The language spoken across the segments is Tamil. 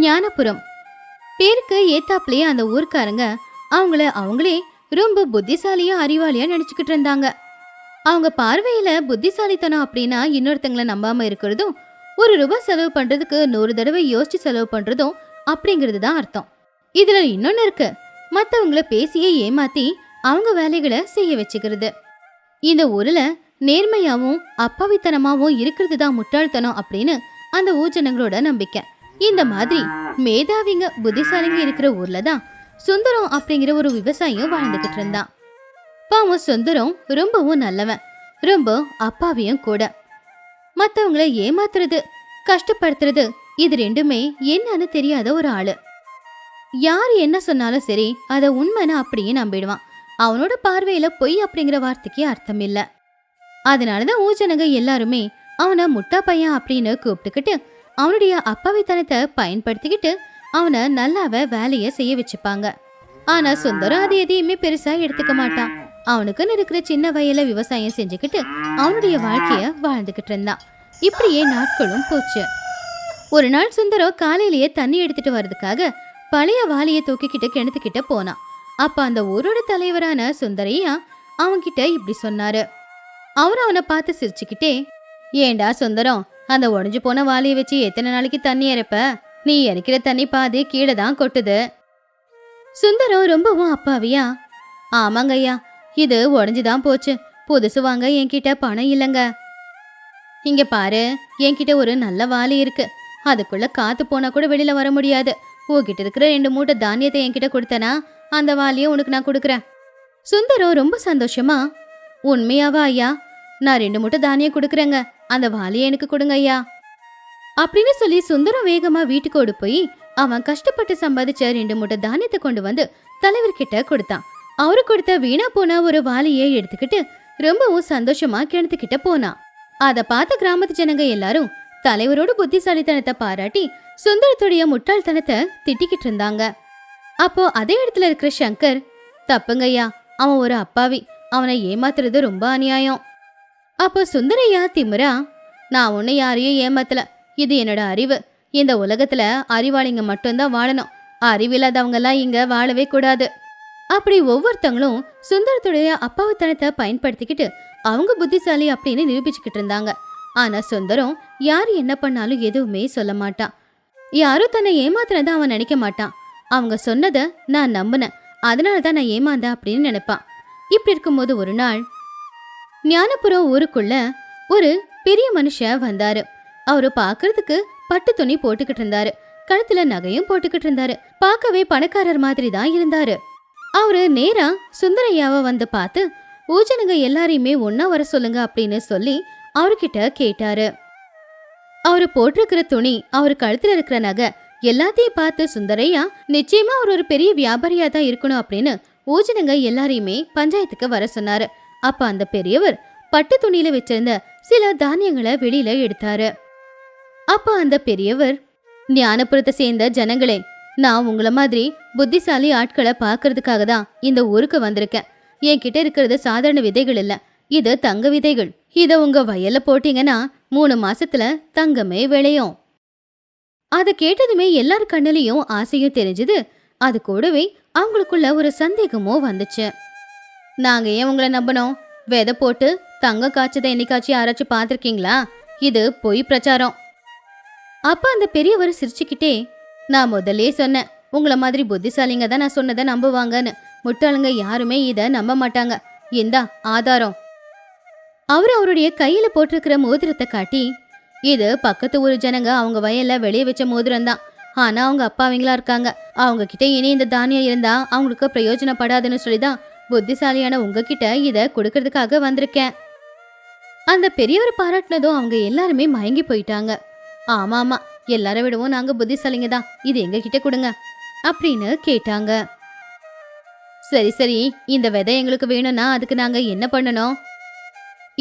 ஞானபுரம். பேருக்கு ஏத்தாப்புலயே அந்த ஊர்க்காரங்க அவங்களே ரொம்ப புத்திசாலியா அறிவாளியா நினைச்சுக்கிட்டு இருந்தாங்க. அவங்க பார்வையில புத்திசாலித்தனம் அப்படின்னா இன்னொருத்தங்களை நம்பாம இருக்கிறதும், ₹1 செலவு பண்றதுக்கு 100 தடவை யோசிச்சு செலவு பண்றதும் அப்படிங்கிறது தான் அர்த்தம். இதுல இன்னொன்னு இருக்கு, மத்தவங்கள பேசியே ஏமாத்தி அவங்க வேலைகளை செய்ய வச்சுக்கிறது. இந்த ஊர்ல நேர்மையாவும் அப்பாவித்தனமாவும் இருக்கிறது தான் முட்டாள்தனம் அப்படின்னு அந்த ஊஜனங்களோட நம்பிக்கை. இந்த மாதிரி மேதாவிங்க புத்திசாலிங்க இருக்கிற ஊர்ல தான் சுந்தரம் அப்படிங்கிற ஒரு விவசாயியும் வாழ்ந்துகிட்டு இருந்தான். பாவம் சுந்தரம் ரொம்பவும் நல்லவன், ரொம்ப அப்பாவியும் கூட. மத்தவங்களை ஏமாத்துறது, கஷ்டப்படுத்துறது இது ரெண்டுமே என்னன்னு தெரியாத ஒரு ஆளு. யார் என்ன சொன்னாலும் சரி அத உண்மைன்னு அப்படியே நம்பிடுவான். அவனோட பார்வையில பொய் அப்படிங்கிற வார்த்தைக்கு அர்த்தம் இல்ல. அதனாலதான் ஊஜனங்க எல்லாருமே அவனை முட்டா பையன் அப்படின்னு கூப்பிட்டுக்கிட்டு அவனுடைய அப்பாவித்தனத்தை பயன்படுத்திக்கிட்டு அவனை நல்லாவ வேலைய செய்ய வச்சுப்பாங்க. ஆனா சுந்தரம் அது எதையுமே பெருசா எடுத்துக்க மாட்டான். அவனுக்குன்னு இருக்கிற சின்ன வயல விவசாயம் செஞ்சுக்கிட்டு அவனுடைய வாழ்க்கைய வாழ்ந்துகிட்டு இருந்தான். இப்படியே நாட்களும் போச்சு. ஒரு நாள் சுந்தரம் காலையிலேயே தண்ணி எடுத்துட்டு வர்றதுக்காக பழைய வாளிய தூக்கிக்கிட்டு கிணத்துக்கிட்ட போனான். அப்ப அந்த ஊரோட தலைவரான சுந்தரையா அவன்கிட்ட இப்படி சொன்னாரு. அவனை பார்த்து சிரிச்சுக்கிட்டே, ஏண்டா சுந்தரம், அந்த உடஞ்சு போன வாளிய வச்சு எத்தனை நாளைக்கு தண்ணி இறைப்ப? நீ இறைக்கிற தண்ணி பாதி கீழே தான் கொட்டுது. சுந்தரம் ரொம்பவும் அப்பாவியா, ஆமாங்க ஐயா, இது உடஞ்சுதான் போச்சு, புதுசு வாங்க என்கிட்ட பணம் இல்லைங்க. இங்க பாரு, என்கிட்ட ஒரு நல்ல வாளி இருக்கு, அதுக்குள்ள காத்து போனா கூட வெளியில வர முடியாது. உன்கிட்ட இருக்கிற 2 மூட்டை தானியத்தை என்கிட்ட கொடுத்தனா அந்த வாளியை உனக்கு நான் கொடுக்குறேன். சுந்தரம் ரொம்ப சந்தோஷமா, உண்மையாவா ஐயா? நான் 2 மூட்டை தானியம் கொடுக்குறேங்க, அந்த வாளியை எனக்கு கொடுங்க ஐயா அப்படின்னு சொல்லி சுந்தரம் வேகமா வீட்டுக்கு ஓடி போய் அவன் கஷ்டப்பட்டு சம்பாதிச்ச 2 மூட்டை தானியத்தை கொண்டு வந்து தலைவர்கிட்ட கொடுத்தான். அவரு கொடுத்த வீணா போன ஒரு வாளியை எடுத்துக்கிட்டு ரொம்பவும் சந்தோஷமா கிணத்துக்கிட்ட போனான். அத பார்த்த கிராமத்து ஜனங்க எல்லாரும் தலைவரோட புத்திசாலித்தனத்தை பாராட்டி சுந்தரத்துடைய முட்டாள்தனத்தை திட்டிக்கிட்டு இருந்தாங்க. அப்போ அதே இடத்துல இருக்கிற சங்கர், தப்புங்கய்யா, அவன் ஒரு அப்பாவி, அவனை ஏமாத்துறது ரொம்ப அநியாயம். அப்போ சுந்தரையா திமிரா, நான் ஒண்ணு யாரையும் ஏமாத்தல, இது என்னோட அறிவு. இந்த உலகத்துல அறிவாளிங்க மட்டும்தான் வாழணும், அறிவில்லாதவங்க எல்லாம் இங்க வாழவே கூடாது. அப்படி ஒவ்வொருத்தங்களும் சுந்தரத்துடைய அப்பாவித்தனத்தை பயன்படுத்திக்கிட்டு அவங்க புத்திசாலி அப்படின்னு நிரூபிச்சுக்கிட்டு இருந்தாங்க. ஆனா சுந்தரம் யாரு என்ன பண்ணாலும் எதுவுமே சொல்ல மாட்டான். யாரும் தன்னை ஏமாத்தினதை அவன் நினைக்க மாட்டான். அவங்க சொன்னதை நான் நம்பினேன், அதனாலதான் நான் ஏமாந்தேன் அப்படின்னு நினைப்பான். இப்படி இருக்கும்போது ஒரு நாள் ஞானபுரம் ஊருக்குள்ள ஒரு பெரிய மனுஷன் வந்தாரு. அவரு பாக்குறதுக்கு பட்டு துணி போட்டுக்கிட்டு இருந்தாரு, கழுத்துல நகையும் போட்டுக்கிட்டு இருந்தாரு. பார்க்கவே பணக்காரர் மாதிரி தான் இருந்தாரு. அவரு நேரா சுந்தரையாவை வந்து பார்த்து ஊஜனங்க எல்லாரையுமே ஒன்னா வர சொல்லுங்க அப்படின்னு சொல்லி அவர்கிட்ட கேட்டாரு. அவரு போட்டிருக்கிற துணி, அவரு கழுத்துல இருக்கிற நகை எல்லாத்தையும் பார்த்து சுந்தரையா நிச்சயமா அவர் ஒரு பெரிய வியாபாரியா தான் இருக்கணும் அப்படின்னு ஊஜனங்க எல்லாரையுமே பஞ்சாயத்துக்கு வர சொன்னாரு. அப்ப அந்த பெரியவர் பட்டு துணியில வச்சிருந்த சில தானியங்களை வெளியில எடுத்தாரு. அப்ப அந்த பெரியவர், ஞானபுரத்தை சேர்ந்த ஜனங்களே, நான் உங்கள மாதிரி புத்திசாலி ஆட்களை பாக்குறதுக்காக தான் இந்த ஊருக்கு வந்திருக்கேன். என்கிட்ட இருக்கிறது சாதாரண விதைகள் இல்ல, இது தங்க விதைகள். இத உங்க வயல்ல போட்டீங்கன்னா 3 மாசத்துல தங்கமே விளையும். அத கேட்டதுமே எல்லார் கண்ணிலையும் ஆசையும் தெரிஞ்சது. அது கூடவே அவங்களுக்குள்ள ஒரு சந்தேகமும் வந்துச்சு. நாங்க ஏன் உங்களை நம்பணும்? விதை போட்டு தங்க காய்ச்சதை என்னைக்காச்சும் யாராச்சும் பார்த்துருக்கீங்களா? இது பொய் பிரச்சாரம். அப்ப அந்த பெரியவர் சிரிச்சுக்கிட்டே, நான் முதல்லே சொன்னேன், உங்களை மாதிரி புத்திசாலிங்க தான் நான் சொன்னதை நம்புவாங்கன்னு. முட்டாளுங்க யாருமே இத நம்ப மாட்டாங்க. இந்தா ஆதாரம். அவருடைய கையில போட்டிருக்கிற மோதிரத்தை காட்டி, இது பக்கத்து ஊர் ஜனங்க அவங்க வயல்ல வெளியே வச்ச மோதிரம் தான். ஆனா அவங்க அப்பாவிங்களா இருக்காங்க, அவங்க கிட்ட இனி இந்த தானியம் இருந்தா அவங்களுக்கு பிரயோஜனப்படாதுன்னு சொல்லிதான் புத்திசாலியான உங்ககிட்ட இத கொடுக்கறதுக்காக வந்திருக்கேன். அந்த பெரியவர் பாராட்டினதும் அவங்க எல்லாருமே மயங்கி போயிட்டாங்க. ஆமா ஆமா, எல்லார விடவும் நாங்க புத்திசாலிங்க தான், இது எங்க கிட்ட கொடுங்க அப்படின்னு கேட்டாங்க. சரி சரி, இந்த விதை எங்களுக்கு வேணும்னா அதுக்கு நாங்க என்ன பண்ணணும்?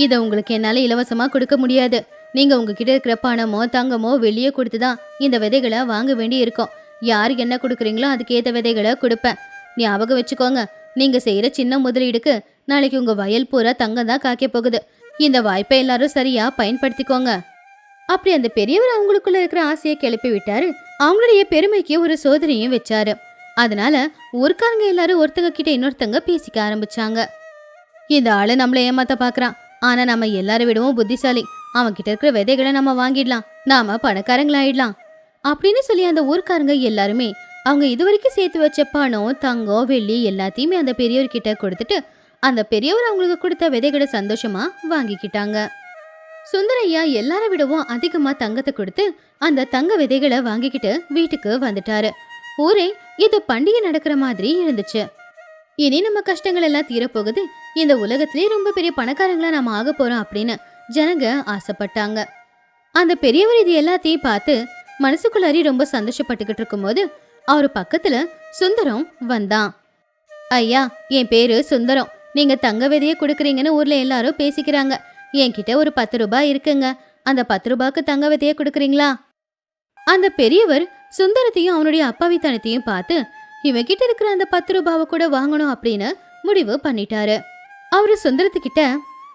இதை உங்களுக்கு என்னால இலவசமா கொடுக்க முடியாது. நீங்க உங்ககிட்ட இருக்கிற பணமோ தங்கமோ வெளியே கொடுத்துதான் இந்த விதைகளை வாங்க வேண்டி இருக்கும். யாரு என்ன கொடுக்குறீங்களோ அதுக்கேற்ற விதைகளை கொடுப்பேன். ஞாபகம் வச்சுக்கோங்க, நீங்க செய்யற சின்ன முதலீடுக்கு நாளைக்கு உங்க வயல் பூரா தங்கம் தான் காய்க்க போகுது. இந்த வாய்ப்பை எல்லாரும் சரியா பயன்படுத்திக்கோங்க. அப்படி அந்த பெரியவர் அவங்களுக்குள்ள இருக்கிற ஆசையை கிளப்பி விட்டாரு. அவங்களுடைய பெருமைக்கு ஒரு சோதனையும் வச்சாரு. அதனால ஊர்க்காரங்க எல்லாரும் ஒருத்தங்க கிட்ட இன்னொருத்தங்க பேசிக்க ஆரம்பிச்சாங்க. இந்த ஆளு நம்மள ஏமாத்த பாக்குறான். ஆனா நம்ம எல்லாரும் விடவும் புத்திசாலி. அவன் கிட்ட இருக்கிற விதைகளை நம்ம வாங்கிடலாம். நாம பணக்காரங்களாயிடலாம் அப்படின்னு சொல்லி அந்த ஊர்க்காரங்க எல்லாருமே அவங்க இதுவரைக்கும் சேர்த்து வச்ச பணம், தங்கம், வெள்ளி எல்லாத்தையுமே அந்த பெரியவர்கிட்ட கொடுத்துட்டு அந்த பெரியவர் அவங்களுக்கு கொடுத்த விதைகளை சந்தோஷமா வாங்கிக்கிட்டாங்க. சுந்தரையா எல்லாரை விடவும் அதிகமா தங்கத்தை கொடுத்து அந்த தங்க விதைகளை வாங்கிக்கிட்டு வீட்டுக்கு வந்துட்டாரு. ஊரே இது பண்டிகை நடக்கிற மாதிரி இருந்துச்சு. இனி நம்ம கஷ்டங்கள் எல்லாம் தீரப்போகுது, இந்த உலகத்திலே ரொம்ப பெரிய பணக்காரங்களா நாம ஆக போறோம் அப்படின்னு ஜனங்க ஆசைப்பட்டாங்க. அந்த பெரியவர் இது எல்லாத்தையும் பார்த்து மனசுக்குள்ளாரி ரொம்ப சந்தோஷப்பட்டுக்கிட்டு இருக்கும்போது அவரு பக்கத்துல சுந்தரம் வந்தான். ஐயா, என் பேரு சுந்தரம். நீங்க தங்க விதைய கொடுக்குறீங்கன்னு ஊர்ல எல்லாரும் பேசிக்கிறாங்க. என்கிட்ட ஒரு 10 ரூபாய் இருக்குங்க. அந்த 10 ரூபாய்க்கு தங்க விதைய கொடுக்குறீங்களா? அந்த பெரியவர் சுந்தரத்தையும் அவனுடைய அப்பாவித்தனத்தையும் பார்த்து இவகிட்ட இருக்கிற அந்த 10 ரூபாவை கூட வாங்கணும் அப்படின்னு முடிவு பண்ணிட்டாரு. அவரு சுந்தரத்துக்கிட்ட,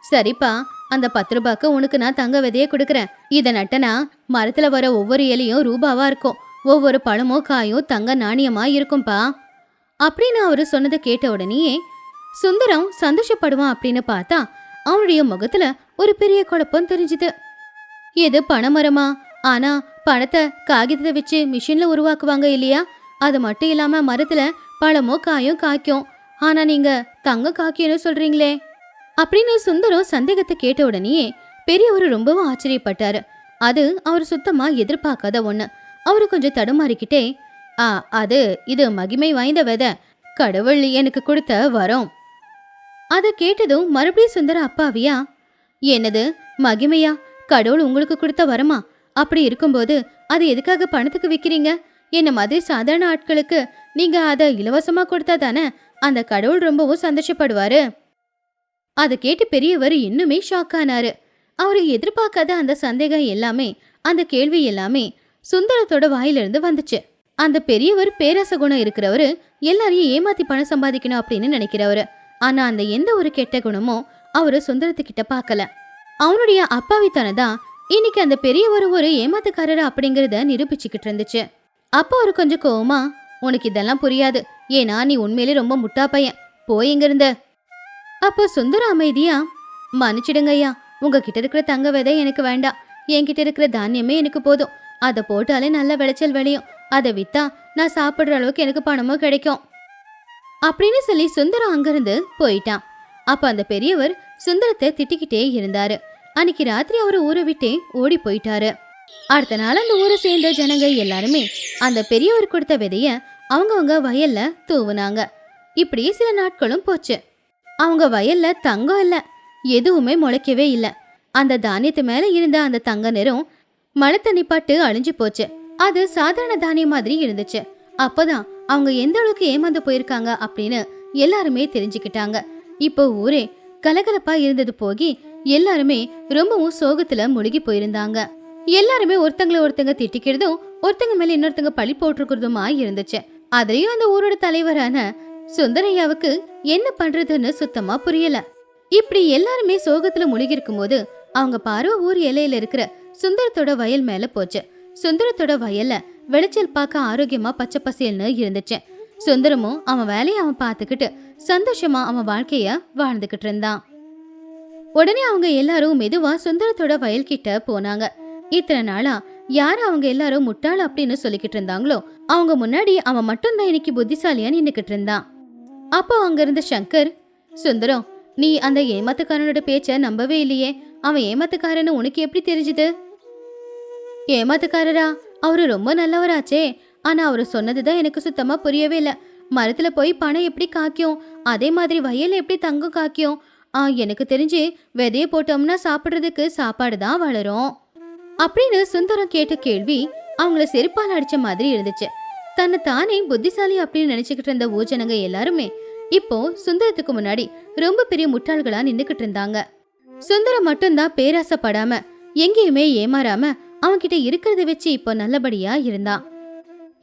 சரிப்பா, அந்த 10 ரூபாய்க்கு உனக்கு நான் தங்க விதைய கொடுக்குறேன். இதை நட்டனா மரத்துல வர ஒவ்வொரு இலையும் ரூபாவா இருக்கும், ஒவ்வொரு பழமும் காயும் தங்க நாணயமா இருக்கும்பா அப்படின்னு அவரு சொன்னதை கேட்ட உடனேயே சுந்தரம் சந்தோஷப்படுவான் அப்படின்னு பார்த்தா அவனுடைய முகத்துல ஒரு பெரிய குழப்பம் தெரிஞ்சுது. எது பனைமரமா? ஆனா பழத்தை காகிதத்தை வச்சு மிஷின்ல உருவாக்குவாங்க இல்லையா? அது மட்டும் இல்லாம மரத்துல பழமோ காயும் காய்க்கும். ஆனா நீங்க தங்க காய்க்கும்னு சொல்றீங்களே அப்படின்னு சுந்தரம் சந்தேகத்தை கேட்ட உடனேயே பெரியவர் ரொம்பவும் ஆச்சரியப்பட்டாரு. அது அவர் சுத்தமா எதிர்பார்க்காத ஒண்ணு. அவரு கொஞ்சம் தடுமாறிக்கிட்டே, இது மகிமை வாய்ந்த விதை, கடவுள் எனக்கு கொடுத்த வரம். அதை கேட்டதும் மறுபடியும் சுந்தர அப்பாவியா, என்னது மகிமையா? கடவுள் உங்களுக்கு கொடுத்த வரமா? அப்படி இருக்கும்போது அது எதுக்காக பணத்துக்கு விற்கிறீங்க? என்ன மாதிரி சாதாரண ஆட்களுக்கு நீங்க அதை இலவசமா கொடுத்தா தானே அந்த கடவுள் ரொம்பவும் சந்தோஷப்படுவாரு. அதை கேட்டு பெரியவர் இன்னுமே ஷாக் ஆனாரு. அவரு எதிர்பார்க்காத அந்த சந்தேகம் எல்லாமே, அந்த கேள்வி எல்லாமே சுந்தரத்தோட வாயிலிருந்து வந்துச்சு. அந்த பெரியவர் பேராச குணம் இருக்கிறவரு, எல்லாரையும் ஏமாத்தி பணம் சம்பாதிக்கணும் அப்படின்னு நினைக்கிறவரு. ஆனா அந்த எந்த ஒரு கெட்ட குணமும் அவரு சுந்தரத்துக்கிட்ட பார்க்கல. அவனுடைய அப்பாவித்தனதான் இன்னைக்கு அந்த பெரியவர் ஒரு ஏமாத்துக்காரர் அப்படிங்கறத நிரூபிச்சுக்கிட்டு இருந்துச்சு. அப்ப அவரு கொஞ்சம் கோவமா, உனக்கு இதெல்லாம் புரியாது, ஏன்னா நீ உண்மையிலே ரொம்ப முட்டா பையன், போய் இங்க இருந்த. அப்போ சுந்தரம் அமைதியா, மன்னிச்சிடுங்க ஐயா, உங்ககிட்ட இருக்கிற தங்க விதை எனக்கு வேண்டாம். என்கிட்ட இருக்கிற தானியமே எனக்கு போதும். அதை போட்டாலே நல்ல விளைச்சல் விளையும். அதை வித்தா நான் சாப்பிடுற அளவுக்கு எனக்கு பணமும் கிடைக்கும் அப்படின்னு சொல்லி சுந்தரம் அங்கிருந்து போயிட்டான். அப்ப அந்த பெரியவர் சுந்தரத்தை திட்டிக்கிட்டே இருந்தாரு. அன்னைக்கு ராத்திரி அவரு ஊரை விட்டே ஓடி போயிட்டாரு. அடுத்த நாள் அந்த ஊரை சேர்ந்த ஜனங்க எல்லாருமே அந்த பெரியவர் கொடுத்த விதைய அவங்கவங்க வயல்ல தூவுனாங்க. இப்படியே சில நாட்களும் போச்சு. அவங்க வயல்ல தங்கம் இல்ல, எதுவுமே முளைக்கவே இல்ல. அந்த தானியத்து மேல இருந்த அந்த தங்க நிறம் மழை தண்ணி பட்டு அழிஞ்சு போச்சு. அது சாதாரண தானியம் மாதிரி இருந்துச்சு. அப்பதான் அவங்க எந்த அளவுக்கு ஏமாந்து போயிருக்காங்க அப்படின்னு எல்லாருமே தெரிஞ்சுக்கிட்டாங்க. இப்போ ஊரே கலகலப்பா இருந்தது போகி எல்லாருமே ரொம்பவும் சோகத்துல முழுகி போயிருந்தாங்க. எல்லாருமே ஒருத்தங்களை ஒருத்தங்க திட்டிக்கிறதும் ஒருத்தங்க மேல இன்னொருத்தங்க பழி போட்டிருக்கிறதுமா இருந்துச்சு. அதுலயும் அந்த ஊரோட தலைவரான சுந்தரையாவுக்கு என்ன பண்றதுன்னு சுத்தமா புரியல. இப்படி எல்லாருமே சோகத்துல முழுகி இருக்கும் போது அவங்க பார்வை ஊர் எல்லையில இருக்கிற சுந்தரத்தோட வயல் மேல போச்சு. சுந்தரத்தோட வயல்ல விளைச்சல் பார்க்க ஆரோக்கியமா பச்சை பசேல்னு இருந்துச்சு. சுந்தரமும் அவன் வேலையை அவன் பார்த்துக்கிட்டு சந்தோஷமா அவன் வாழ்க்கைய வாழ்ந்துகிட்டு இருந்தான். உடனே அவங்க எல்லாரும் மெதுவா சுந்தரத்தோட வயல் கிட்ட போனாங்க. இத்தனை நாளா யாரு அவங்க எல்லாரும் முட்டாள் அப்படின்னு சொல்லிக்கிட்டு இருந்தாங்களோ அவங்க முன்னாடி அவன் மட்டும்தான் இன்னைக்கு புத்திசாலியா நின்னுக்கிட்டு இருந்தான். அப்போ அங்க இருந்த சங்கர், சுந்தரம், நீ அந்த ஏமாத்துக்காரனோட பேச்ச நம்பவே இல்லையே, அவன் ஏமாத்துக்காரன்னு உனக்கு எப்படி தெரிஞ்சுது? ஏமாத்துக்காரரா? அவரு ரொம்ப நல்லவராச்சே. ஆனா அவரு சொன்னதுதான் எனக்கு சுத்தமா புரியவே இல்ல. மரத்துல போய் பணம் எப்படி காய்க்கும், அதே மாதிரி வயல்ல எப்படி தங்கம் காய்க்கும்? எனக்கு தெரிஞ்சு விதைய போட்டோம்னா சாப்பிடுறதுக்கு சாப்பாடு தான் வளரும் அப்படின்னு சுந்தரம் கேட்ட கேள்வி அவங்கள செருப்பால் அடிச்ச மாதிரி இருந்துச்சு. தன்னை தானே புத்திசாலி அப்படின்னு நினைச்சுக்கிட்டு இருந்த ஊஜனங்க எல்லாருமே இப்போ சுந்தரத்துக்கு முன்னாடி ரொம்ப பெரிய முட்டாள்களா நின்னுக்கிட்டு இருந்தாங்க. சுந்தரம் மட்டும்தான் பேராசப்படாம எங்கேயுமே ஏமாறாம அவன்கிட்ட இருக்கிறத வச்சு இப்போ நல்லபடியா இருந்தான்.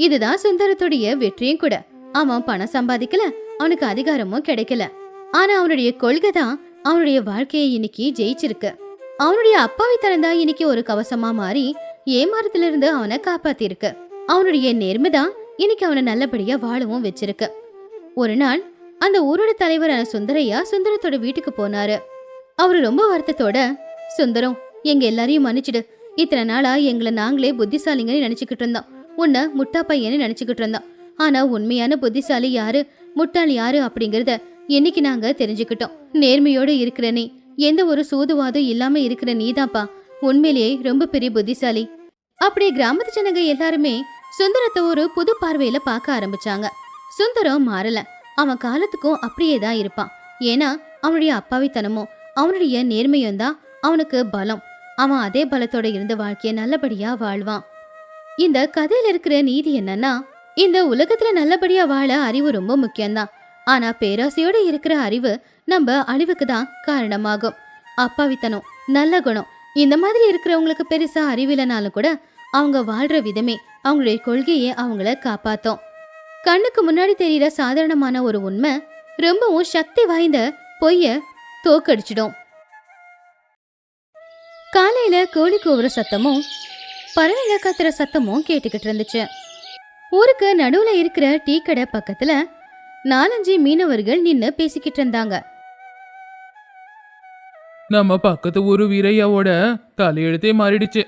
இதுதான் சுந்தரத்துடைய வெற்றியும் கூட. அவன் பணம் சம்பாதிக்கல, அவனுக்கு அதிகாரமும் கிடைக்கல. ஆனா அவனுடைய கொள்கை தான் அவனுடைய வாழ்க்கையை இன்னைக்கு ஜெயிச்சிருக்கு. அவனுடைய அப்பாவித்தனம் தான் இன்னைக்கு ஒரு கவசமா மாறி ஏமாறத்துல இருந்து அவனை காப்பாத்திருக்கு. அவனுடைய நேர்மைதான் இன்னைக்கு அவனை நல்லபடியா வாழவும் வச்சிருக்கு. ஒரு நாள் அந்த ஊரோட தலைவரான சுந்தரையா சுந்தரத்தோட வீட்டுக்கு போனாரு. அவரு ரொம்ப வருத்தத்தோட, சுந்தரம், எங்க எல்லாரையும் மன்னிச்சிடு. இத்தனை நாளா எங்களை நாங்களே புத்திசாலிங்கன்னு நினைச்சுக்கிட்டு இருந்தோம். உன்னை முட்டா பையன்னு நினைச்சுக்கிட்டு இருந்தோம். ஆனா உண்மையான புத்திசாலி யாரு, முட்டாள் யாரு அப்படிங்கறத என்னைக்கு நாங்க தெரிஞ்சுக்கிட்டோம். நேர்மையோடு இருக்கிற நீ, எந்த ஒரு சூதுவாதம் இல்லாம இருக்கிற நீதாப்பா உண்மையிலேயே ரொம்ப பெரிய புத்திசாலி. அப்படியே கிராமத்து ஜனங்க எல்லாருமே சுந்தரத்தை ஒரு புது பார்வையில பார்க்க ஆரம்பிச்சாங்க. சுந்தரம் மாறல, அவன் காலத்துக்கும் அப்படியே தான் இருப்பான். ஏன்னா அவனுடைய அப்பாவித்தனமும் அவனுடைய நேர்மையும் தான் அவனுக்கு பலம். அவன் அதே பலத்தோட இருந்த வாழ்க்கைய நல்லபடியா வாழ்வான். இந்த கதையில இருக்கிற நீதி என்னன்னா, இந்த உலகத்துல நல்லபடியா வாழ அறிவு ரொம்ப முக்கியம்தான். ஆனா பேராசையோட இருக்கிற அறிவு நம்ம அழிவுக்கு தான் காரணமாகும். அப்பாவித்தனம், நல்ல குணம் இந்த மாதிரி இருக்கிறவங்களுக்கு பெருசா அறிவிலனாலும் கூட அவங்க வாழ்ற விதமே அவங்களுடைய கொள்கையே அவங்கள காப்பாத்தும். கண்ணுக்கு முன்னாடி தெரியற சாதாரணமான ஒரு உண்மை ரொம்பவும் சக்தி வாய்ந்த பொய்ய தோக்கடிச்சிடும். காலையில கோழி கூவுற சத்தமும் பறவைங்க கத்துற சத்தமும் கேட்டுக்கிட்டு இருந்துச்சு. ஊருக்கு நடுவுல இருக்கிற டீ கடை பக்கத்துல 4-5 மீனவர்கள் நின்னு பேசிக்கிட்டு இருந்தாங்க. நம்ம பக்கத்து ஊரு வீரையாவோட தலையெழுத்தே மாறிடுச்சு.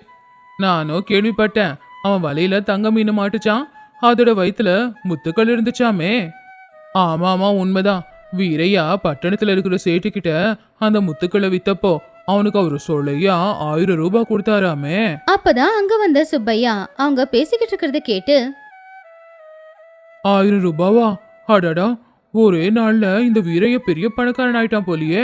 நானும் கேள்விப்பட்டேன். அவன் வலையில தங்க மீன் மாட்டுச்சான், அதோட வயித்துல முத்துக்கள் இருந்துச்சாமே. ஆமாமா, உண்மைதான். வீரையா பட்டணத்துல இருக்கிற சேட்டுக்கிட்ட அந்த முத்துக்களை வித்தப்போ அவனுக்கு அவரு சொல்லையா 1000 ரூபாய் கொடுத்தாராமே. அப்பதான் அங்க வந்த சுப்பையா அவங்க பேசிக்கிட்டு இருக்கிறத கேட்டு, 1000 ரூபாவா? அடடா, ஒரே நாள்ல இந்த வீரைய பெரிய பணக்காரன் ஆயிட்டான் போலியே.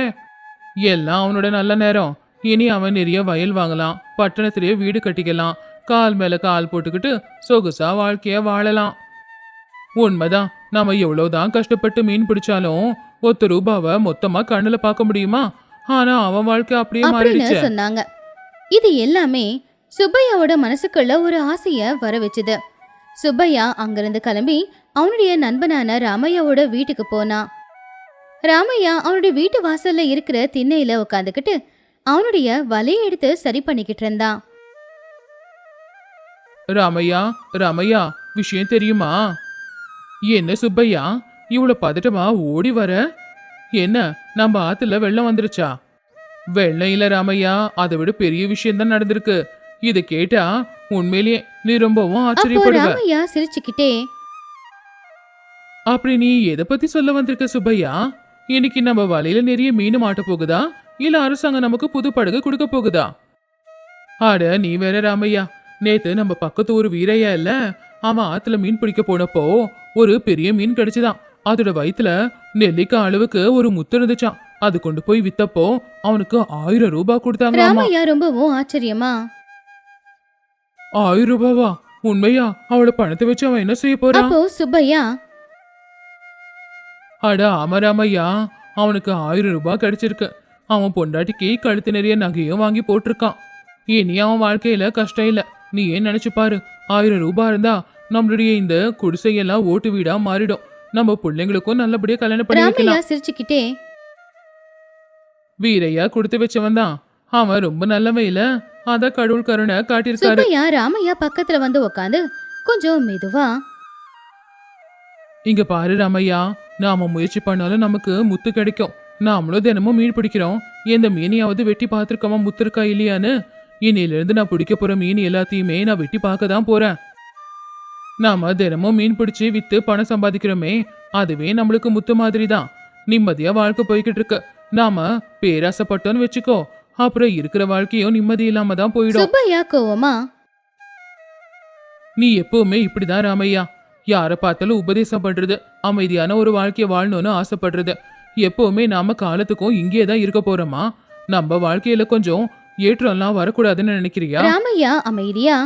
எல்லாம் அவனோட நல்ல நேரம். இனி அவன் நிறைய வயல் வாங்கலாம், பட்டணத்திலேயே வீடு கட்டிக்கலாம், கால் மேல கால் போட்டுக்கிட்டு சொகுசா வாழ்க்கைய வாழலாம். உண்மைதான், நாம எவ்வளவுதான் கஷ்டப்பட்டு மீன் பிடிச்சாலும் 1 ரூபாவை மொத்தமா கண்ணுல பார்க்க முடியுமா? ஆனா அவன் வாழ்க்கை அப்படியே மாறிடுச்சு சொன்னாங்க. இது எல்லாமே சுப்பையாவோட மனசுக்குள்ள ஒரு ஆசைய வர வச்சுது. சுப்பையா அங்கிருந்து கிளம்பி அவனுடைய நண்பனான ராமையாவோட வீட்டுக்கு போனான். ராமையா அவனுடைய வீட்டு வாசல்ல இருக்கிற திண்ணையில உட்காந்துக்கிட்டு அவனுடைய வலையை எடுத்து சரி பண்ணிக்கிட்டு இருந்தான். ராமையா, ராமையா, விஷயம் தெரியுமா? என்ன சுப்பையா, இவ்வளவு பதட்டமா ஓடி வர? என்ன, நம்ம ஆத்துல வெள்ளம் வந்துருச்சா? வெள்ளம் இல்ல ராமையா, அதை விட பெரிய விஷயம் தான் நடந்திருக்கு. இத கேட்டா உண்மையிலேயே நீ ரொம்பவும் ஆச்சரியப்படுவ. ராமையா சிரிச்சுக்கிட்டே, அப்படி நீ எதை பத்தி சொல்ல வந்திருக்க சுப்பையா? இன்னைக்கு நம்ம வலையில நிறைய மீன் மாட்ட போகுதா, இல்ல அரசாங்கம் நமக்கு புது படகு கொடுக்க போகுதா? அட நீ வேற ராமையா, நேத்து நம்ம பக்கத்து ஒரு வீரையா இல்ல, அவன் ஆத்துல மீன் பிடிக்க போனப்போ ஒரு பெரிய மீன் கிடைச்சுதான். அதோட வயித்துல நெல்லிக்காய் அளவுக்கு ஒரு முத்து இருந்துச்சான். அது கொண்டு போய் வித்தப்போ அவனுக்கு 1000 ரூபாய் கொடுத்தாங்க. ராமையா ரொம்பவும் ஆச்சரியமா, 1000 ரூபாவா? உண்மையா? அவளோட பணத்தை வச்சு அவன் என்ன செய்ய போறான்? அப்போ சுப்பையா, அட ஆமா ராமையா, அவனுக்கு 1000 ரூபாய் கிடைச்சிருக்கு. அவன் பொண்டாட்டிக்கு கழுத்து நிறைய நகையும் வாங்கி போட்டிருக்கான். இனி அவன் வாழ்க்கையில கஷ்டம் இல்ல. நீ ஏன் நினைச்சு பாரு, 1000 ரூபாய் இருந்தா நம்மளுடைய இந்த குடிசையெல்லாம் ஓட்டு வீடா மாறிடும். நம்ம பிள்ளைங்களுக்கும் நல்லபடியா கல்யாணம் பண்ணி வைக்கலாம். சிரிச்சுக்கிட்டே, வீரையா கொடுத்து வச்சவன் தான். அவன் ரொம்ப நல்லவன் இல்ல, அத கடவுள் கருணை காட்டியிருக்காரு. சுப்பையா ராமையா பக்கத்துல வந்து உக்காந்து கொஞ்சம் மெதுவா, இங்க பாரு ராமையா, நாம முயற்சி பண்ணாலும் நமக்கு முத்து கிடைக்கும். நாமளும் தினமும் மீன் பிடிக்கிறோம். எந்த மீனையாவது வெட்டி பார்த்துருக்கோமா முத்து இருக்கா இல்லையான்னு? இன்னையிலிருந்து நான் பிடிக்க போற மீன் எல்லாத்தையுமே நான் வெட்டி பார்க்க தான் போறேன். நாம தினமும் மீன் பிடிச்சி வித்து பணம் சம்பாதிக்கிறோமே, அதுவே நம்மளுக்கு முத்து மாதிரி தான். நிம்மதியா வாழ்க்கை போய்கிட்டு இருக்கு. நாம பேராசப்பட்டோன்னு வச்சுக்கோ, அப்புறம் இருக்கிற வாழ்க்கையும் நிம்மதி இல்லாம தான் போயிடும். சுப்பையா கோவமா, நீ எப்பவுமே இப்படிதான் ராமையா, யார பார்த்தாலும் உபதேசம் பண்றது, அமைதியான ஒரு வாழ்க்கைய வாழணும்னு ஆசைப்படுறது. எப்பவுமே நாம காலத்துக்கும் இங்கே தான் இருக்க போறோமா? நம்ம வாழ்க்கையில கொஞ்சம் ஏற்றம்லாம் வரக்கூடாதுன்னு நினைக்கிறியா? ராமையா அமைதியா,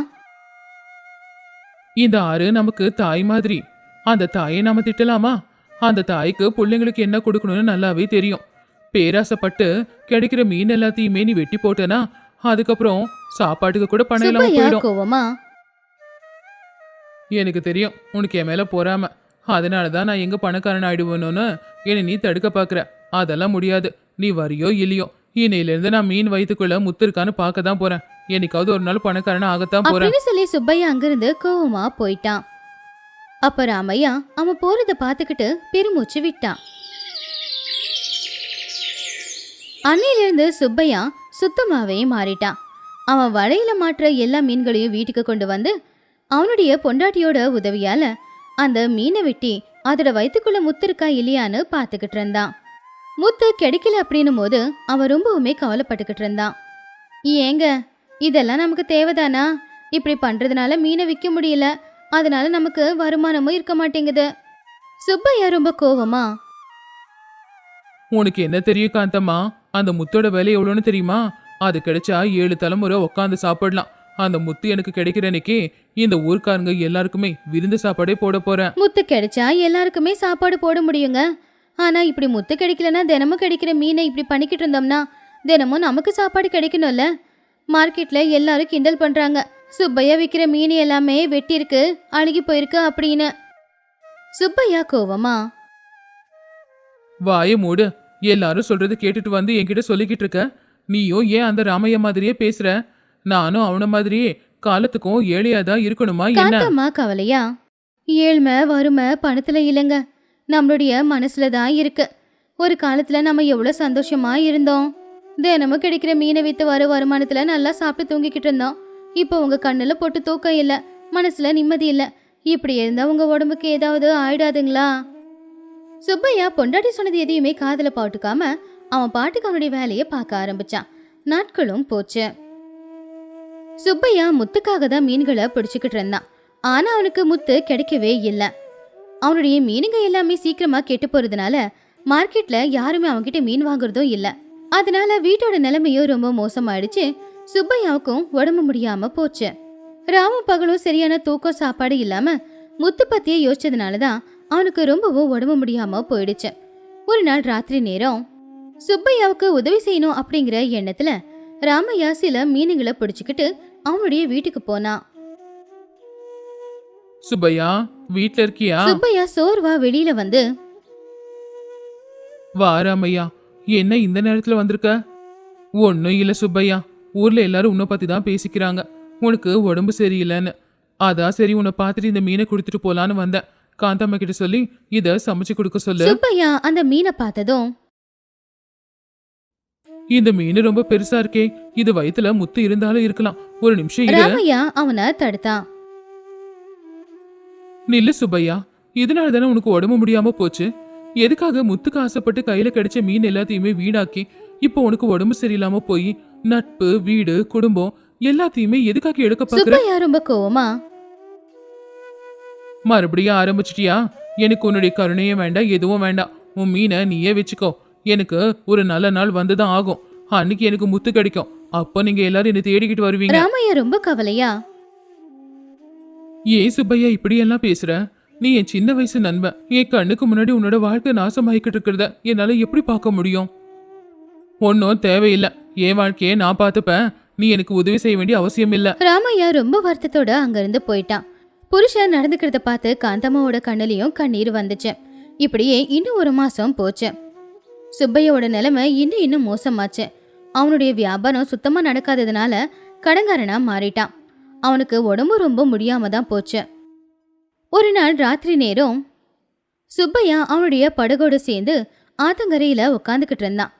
இந்த ஆறு நமக்கு தாய் மாதிரி. அந்த தாயை நாம திட்டலாமா? அந்த தாய்க்கு பிள்ளைங்களுக்கு என்ன கொடுக்கணும்னு நல்லாவே தெரியும். பேராசப்பட்டு கிடைக்கிற மீன் எல்லாத்தையுமே நீ வெட்டி போட்டனா அதுக்கப்புறம் சாப்பாட்டுக்கு கூட பணம் இல்லாம போயிடும். கோவமா, எனக்கு தெரியும் உனக்கு என் மேல பொறாம. அதனாலதான் நான் எங்க பணக்காரன் ஆயிடுவேணும்னு என்னை நீ தடுக்க பாக்குற. அதெல்லாம் முடியாது. நீ வரியோ இல்லையோ, இன்னையில இருந்து நான் மீன் வயிற்றுக்குள்ள முத்து இருக்கான்னு பார்க்க தான் போறேன். என்னைக்காவது ஒரு நாள் பணக்காரனா ஆகத்தான் போறேன். அப்படின்னு சொல்லி சுப்பையா அங்கிருந்து கோவமா போயிட்டான். அப்ப ராமையா அவன் போறத பாத்துக்கிட்டு பெருமூச்சு விட்டான். அன்னையிலிருந்து சுப்பையா சுத்தமாவே மாறிட்டான். அவன் வலையில மாற்ற எல்லா மீன்களையும் வீட்டுக்கு கொண்டு வந்து அவனுடைய பொண்டாட்டியோட உதவியால அந்த மீனை வெட்டி அதோட வயிற்றுக்குள்ள முத்து இருக்கா இல்லையான்னு பாத்துக்கிட்டு இருந்தான். முத்து கிடைக்கல அப்படின்னும் போது அவன் ரொம்பவுமே கவலைப்பட்டுக்கிட்டு இருந்தான். ஏங்க, இதெல்லாம் நமக்கு தேவைதானா? இப்படி பண்றதுனால மீனை விற்க முடியல, அதனால நமக்கு வருமானமும் இருக்க மாட்டேங்குது. சுப்பையா ரொம்ப கோவமா, உனக்கு என்ன தெரியும் காந்தம்மா? அந்த முத்தோட விலை எவ்வளோன்னு தெரியுமா? அது கிடைச்சா 7 தலைமுறை உட்காந்து சாப்பிடலாம். அந்த முத்து எனக்கு கிடைக்கிற அன்னைக்கு இந்த ஊர்க்காரங்க எல்லாருக்குமே விருந்து சாப்பாடே போட போறேன். முத்து கிடைச்சா எல்லாருக்குமே சாப்பாடு போட முடியுங்க. ஆனா இப்படி முத்து கிடைக்கலன்னா தினமும் கிடைக்கிற மீனை இப்படி பண்ணிக்கிட்டு இருந்தோம்னா தினமும் நமக்கு சாப்பாடு கிடைக்கணும்ல. மார்க்கெட்ல எல்லாரும் கிண்டல் பண்றாங்க, சுப்பையா விற்கிற மீன் எல்லாமே வெட்டி இருக்கு, அழுகி போயிருக்கு அப்படின்னு. சுப்பையா கோவமா, வாயை மூடு. எல்லாரும் சொல்றது கேட்டுட்டு வந்து என்கிட்ட சொல்லிக்கிட்டு இருக்க. நீயும் ஏன் அந்த ராமையா மாதிரியே பேசுற? நானும் அவன மாதிரியே காலத்துக்கும் ஏழையாதான் இருக்கணுமா என்ன? காந்தம்மா கவலையா, ஏழ்மை வறுமை பணத்துல இல்லைங்க, நம்மளுடைய மனசுல தான் இருக்கு. ஒரு காலத்துல நம்ம எவ்வளவு சந்தோஷமா இருந்தோம். தினமும் கிடைக்கிற மீனை வித்து வர வருமானத்துல நல்லா சாப்பிட்டு தூங்கிக்கிட்டு இருந்தோம். இப்போ உங்க கண்ணுல போட்டு தூக்கம் இல்ல, மனசுல நிம்மதி இல்ல. இப்படி இருந்தா உங்க உடம்புக்கு ஏதாவது ஆயிடாதுங்களா? சுப்பையா பொண்டாட்டி சொன்னது எதையுமே காதுல போட்டுக்காம அவன் பாட்டுக்கு அவனுடைய வேலையை பார்க்க ஆரம்பிச்சான். நாட்களும் போச்சு. சுப்பையா முத்துக்காக தான் மீன்களை பிடிச்சுக்கிட்டு இருந்தான். ஆனா அவனுக்கு முத்து கிடைக்கவே இல்லை. அவனுடைய மீனுங்க எல்லாமே சீக்கிரமா கெட்டு போறதுனால மார்க்கெட்ல யாருமே அவன்கிட்ட மீன் வாங்குறதும் இல்ல. அதனால வீட்டோட நிலைமையும் ரொம்ப மோசமாயிடுச்சு. சுப்பையாவுக்கும் உடம்பு முடியாம போச்சு. ராமும் பகலும் சரியான தூக்கம் சாப்பாடு இல்லாம முத்து பத்தியே யோசிச்சதுனாலதான் அவனுக்கு ரொம்பவும் உடம்பு முடியாம போயிடுச்சு. ஒரு நாள் ராத்திரி நேரம் சுப்பையாவுக்கு உதவி செய்யணும் அப்படிங்கிற எண்ணத்துல ராமையா சில மீனுங்களை பிடிச்சுக்கிட்டு அவனுடைய வீட்டுக்கு போனான். சுப்பையா, வீட்ல இருக்கியா? சுப்பையா சோர்வா வெளியில வந்து, வா ராமையா, என்ன இந்த நேரத்துல வந்திருக்க? ஒன்னும் இல்ல சுப்பையா, ஊர்ல எல்லாரும் உன்னை பத்தி தான் பேசிக்கிறாங்க, உனக்கு உடம்பு சரியில்லைன்னு. அதான் சரி உன்னை பார்த்துட்டு இந்த மீனை கொடுத்துட்டு போலான்னு வந்தேன். காந்தம்மா கிட்ட சொல்லி இத சமைச்சு கொடுக்க சொல்லு. சுப்பையா அந்த மீனை பார்த்ததும், இந்த மீன் ரொம்ப பெருசா இருக்கே, இது வயித்துல முத்து இருந்தாலும் இருக்கலாம், ஒரு நிமிஷம் இரு. ராமையா அவனை தடுத்தான். நில்லு சுப்பையா, இதனால தானே உனக்கு உடம்பு முடியாம போச்சு. எதுக்காக முத்துக்கு ஆசைப்பட்டு கையில கிடைச்ச மீன் எல்லாத்தையுமே வீணாக்கி இப்போ உனக்கு உடம்பு சரியில்லாம போய் நட்பு வீடு குடும்பம் எல்லாத்தையுமே எதுக்காக எடுக்க பாக்குற? சுப்பையா ரொம்ப கோவமா, மறுபடியும் ஆரம்பிச்சிட்டியா? எனக்கு உன்னுடைய கருணையும் வேண்டாம், எதுவும் வேண்டாம். உன் மீனை நீயே வச்சுக்கோ. எனக்கு ஒரு நல்ல நாள் வந்துதான் ஆகும். அன்னைக்கு எனக்கு முத்து கிடைக்கும். அப்போ நீங்க எல்லாரும் என்ன தேடிக்கிட்டு வருவீங்க. ராமையா ரொம்ப கவலையா, ஏன் சுப்பையா இப்படி எல்லாம் பேசுற? நீ என் சின்ன வயசு நண்பன். என் கண்ணுக்கு முன்னாடி உன்னோட வாழ்க்கை நாசமாயிக்கிட்டு இருக்கிறத என்னால எப்படி பார்க்க முடியும்? ஒன்னும் தேவையில்லை, என் வாழ்க்கையை நான் பார்த்துப்பேன். நீ எனக்கு உதவி செய்ய வேண்டிய அவசியம் இல்ல. ராமையா ரொம்ப வருத்தத்தோட அங்கிருந்து போயிட்டான். புருஷன் நடந்துக்கிறத பார்த்து காந்தம்மாவோட கண்ணுலயும் கண்ணீர் வந்துச்சு. இப்படியே இன்னும் 1 மாசம் போச்சு. சுப்பையோட நிலைமை இன்னும் மோசமாச்சு. அவனுடைய வியாபாரம் சுத்தமா நடக்காததுனால கடங்காரனா மாறிட்டான். அவனுக்கு உடம்பு ரொம்ப முடியாம தான் போச்சு. ஒரு நாள் ராத்திரி நேரம் சுப்பையா அவனுடைய படகோடு சேர்ந்து ஆத்தங்கரையில உட்காந்துக்கிட்டு இருந்தான்.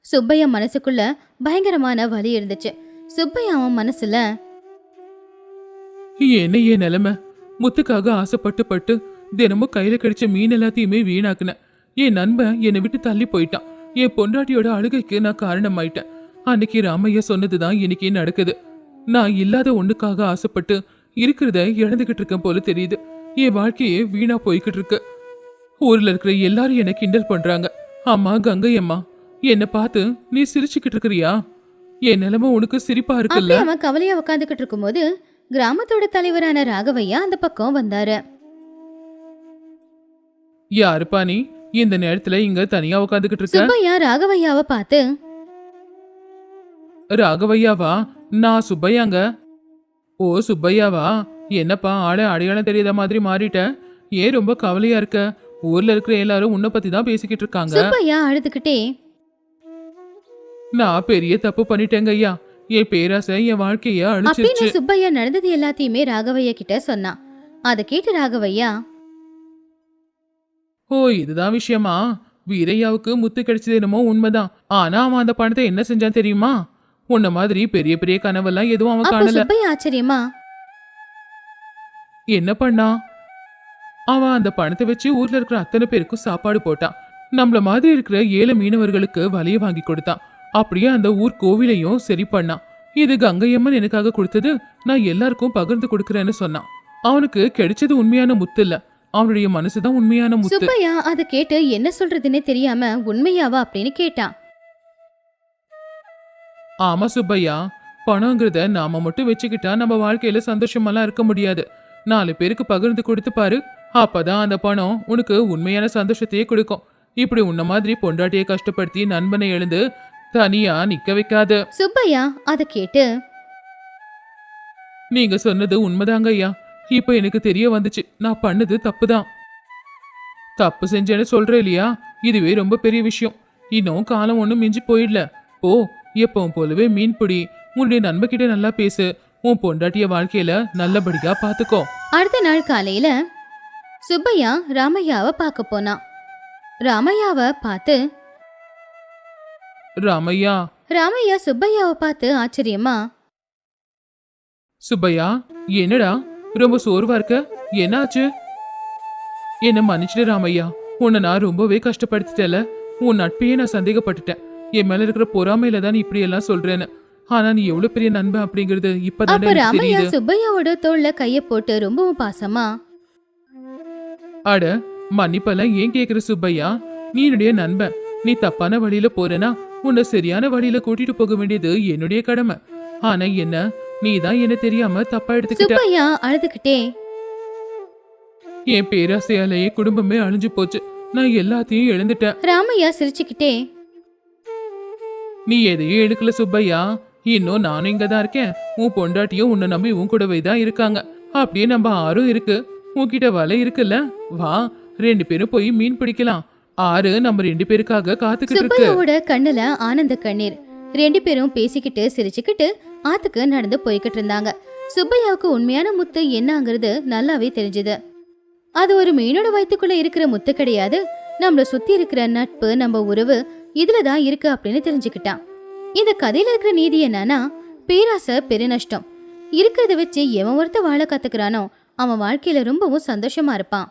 சுப்பையா மனசுக்குள்ள பயங்கரமான வலி இருந்துச்சு. சுப்பையா அவன் மனசுல, என்ன என் நிலைமை? முத்துக்காக ஆசைப்பட்டு பட்டு தினமும் கையில கிடைச்ச மீன் எல்லாத்தையுமே வீணாக்குன. என் நண்பன் என்னை விட்டு தள்ளி போயிட்டான். என் பொண்டாட்டியோட அழுகைக்கு நான் காரணமாயிட்டேன். அன்னைக்கு ராமையா சொன்னதுதான் இன்னைக்கு நடக்குது. நான் இல்லாத ஒண்ணுக்காக ஆசைப்பட்டு இருக்கிறத இழந்துகிட்டு இருக்கேன் போல தெரியுது. என் வாழ்க்கையே வீணா போய்கிட்டு இருக்கு. ஊர்ல இருக்கிற எல்லாரும் என்ன கிண்டல் பண்றாங்க. அம்மா கங்கை அம்மா, என்னை பார்த்து நீ சிரிச்சுக்கிட்டு இருக்கிறியா? என் நிலைமை உனக்கு சிரிப்பா இருக்குல்ல? அவன் கவலையா உட்காந்துக்கிட்டு இருக்கும்போது கிராமத்தோட தலைவரான ராகவையா அந்த பக்கம் வந்தாரு. யாருப்பா நீ இந்த நேரத்துல இங்க தனியா உட்காந்துக்கிட்டு இருக்க? சுப்பையா ராகவையாவை பார்த்து, ராகவையாவா? நான் சுப்பையாங்க. ஓ சுப்பையாவா? என்னப்பா ஆளை அடையாளம் தெரியாத மாதிரி மாறிட்ட? ஏன் ரொம்ப கவலையா இருக்க? ஊர்ல இருக்கிற எல்லாரும் உன்னை பத்தி தான் பேசிக்கிட்டு இருக்காங்க. சுப்பையா அழுதுகிட்டே, நான் பெரிய தப்பு பண்ணிட்டேங்க ஐயா. என் பேராசை என் வாழ்க்கைய அப்படின்னு அழிச்சிருச்சு. சுப்பையா நடந்தது எல்லாத்தையுமே ராகவையா கிட்ட சொன்னான். அதை கேட்டு ராகவையா, ஓ, இதுதான் விஷயமா? வீரையாவுக்கு முத்து கிடைச்சது என்னமோ உண்மைதான். ஆனா அவன் அந்த பணத்தை என்ன செஞ்சான் தெரியுமா? உன்ன மாதிரி பெரிய பெரிய கனவெல்லாம் எதுவும் அவன் அப்போ காணல. சுப்பையா ஆச்சரியமா, என்ன பண்ணா? அவன் அந்த பணத்தை வச்சு ஊர்ல இருக்கிற அத்தனை பேருக்கும் சாப்பாடு போட்டான். நம்மள மாதிரி இருக்கிற ஏழை மீனவர்களுக்கு வலைய வாங்கி கொடுத்தான். அப்படியே அந்த ஊர் கோவிலையும் சரி பண்ணான். இது கங்கையம்மன் எனக்காக கொடுத்தது, நான் எல்லாருக்கும் பகிர்ந்து கொடுக்கறேன்னு சொன்னான். அவனுக்கு கிடைச்சது உண்மையான முத்து இல்ல, அவனுடைய மனசுதான் உண்மையான முத்து. சுப்பையா அதை கேட்டு என்ன சொல்றதுன்னே தெரியாம உண்மையாவா அப்படின்னு கேட்டான். ஆமா சுப்பையா, பணங்கிறத நாம மட்டும் வச்சுக்கிட்டா நம்ம வாழ்க்கையில சந்தோஷமெல்லாம் இருக்க முடியாது. 4 பேருக்கு பகிர்ந்து கொடுத்து பாரு, அப்பதான் அந்த பணம் உனக்கு உண்மையான சந்தோஷத்தையே கொடுக்கும். இப்படி உன்ன மாதிரி பொண்டாட்டியை கஷ்டப்படுத்தி நண்பனை எழுந்து தனியா நிக்க வைக்காத. சுப்பையா அதை கேட்டு, நீங்க சொன்னது உண்மைதாங்க ஐயா. இப்ப எனக்கு தெரிய வந்துச்சு, நான் பண்ணது தப்புதான். தப்பு செஞ்சேன்னு சொல்றேன் இல்லையா, இதுவே ரொம்ப பெரிய விஷயம். இன்னும் காலம் ஒண்ணும் மிஞ்சி போயிடல. போ, எப்பவும் போலவே மீன் பிடி, உன்னுடைய நண்பகிட்ட நல்லா பேசு, உன் பொண்டாட்டிய வாழ்க்கையில நல்லபடியா பாத்துக்கோ. அடுத்த நாள் காலையில சுப்பையா ராமையாவை பார்க்க போனான். ராமையாவை பார்த்து, ராமையா. ராமையா சுப்பையாவை பார்த்து ஆச்சரியமா, சுப்பையா, என்னடா ரொம்ப சோர்வா இருக்க? என்னாச்சு? என்ன மன்னிச்சிடு ராமையா, உன்னை நான் ரொம்பவே கஷ்டப்படுத்திட்டேல. உன் நட்பையே நான் சந்தேகப்பட்டுட்டேன். என் மேல இருக்கிற பொறாமையில தான் நீ இப்படி எல்லாம் சொல்றேன்னு. ஆனா நீ எவ்வளவு பெரிய நண்பன் அப்படிங்கறது இப்பதான் அப்ப எனக்கு ராமையா தெரியுது. சுப்பையாவோட தோள்ல கைய போட்டு ரொம்பவும் பாசமா, அட, மன்னிப்பெல்லாம் ஏன் கேக்குற சுப்பையா? நீ என்னுடைய நண்பன். நீ தப்பான வழியில போறேனா உன்னை சரியான வழியில கூட்டிட்டு போக வேண்டியது என்னுடைய கடமை. ஆனா என்ன, நீ தான் என்ன தெரியாம தப்பா எடுத்துக்கிட்ட. சுப்பையா அழுதுகிட்டே, என் பேராசையாலேயே குடும்பமே அழிஞ்சு போச்சு. நான் எல்லாத்தையும் இழந்துட்டேன். ராமையா சிரிச்சுக்கிட்டே, நீ எதையும் எடுக்கல சுப்பையா. இன்னும் நானும் இங்க தான் இருக்கேன். உன் பொண்டாட்டியும் உன்னை நம்பி உன் கூடவே தான் இருக்காங்க. அப்படியே நம்ம ஆறும் இருக்கு. உன்கிட்ட வலை இருக்குல்ல, வா 2 பேரும் போய் மீன் பிடிக்கலாம். ஆறு நம்ம 2 பேருக்காக காத்துக்கிட்டு இருக்கு. சுப்பையாவோட கண்ணுல ஆனந்த கண்ணீர். 2 பேரும் பேசிக்கிட்டு சிரிச்சுக்கிட்டு ஆத்துக்கு நடந்து போய்கிட்டு இருந்தாங்க. சுப்பையாவுக்கு உண்மையான முத்து என்னங்கிறது நல்லாவே தெரிஞ்சது. அது ஒரு மீனோட வயித்துக்குள்ள இருக்கிற முத்து கிடையாது, நம்மள சுத்தி இருக்கிற நட்பு, நம்ம உறவு இதுலதான் இருக்கு அப்படின்னு தெரிஞ்சுக்கிட்டான். இந்த கதையில இருக்கிற நீதி என்னன்னா, பேராசை பெருநஷ்டம். இருக்கிறத வச்சு எவன் ஒருத்த வாழ கத்துக்கிறானோ அவன் வாழ்க்கையில ரொம்பவும் சந்தோஷமா இருப்பான்.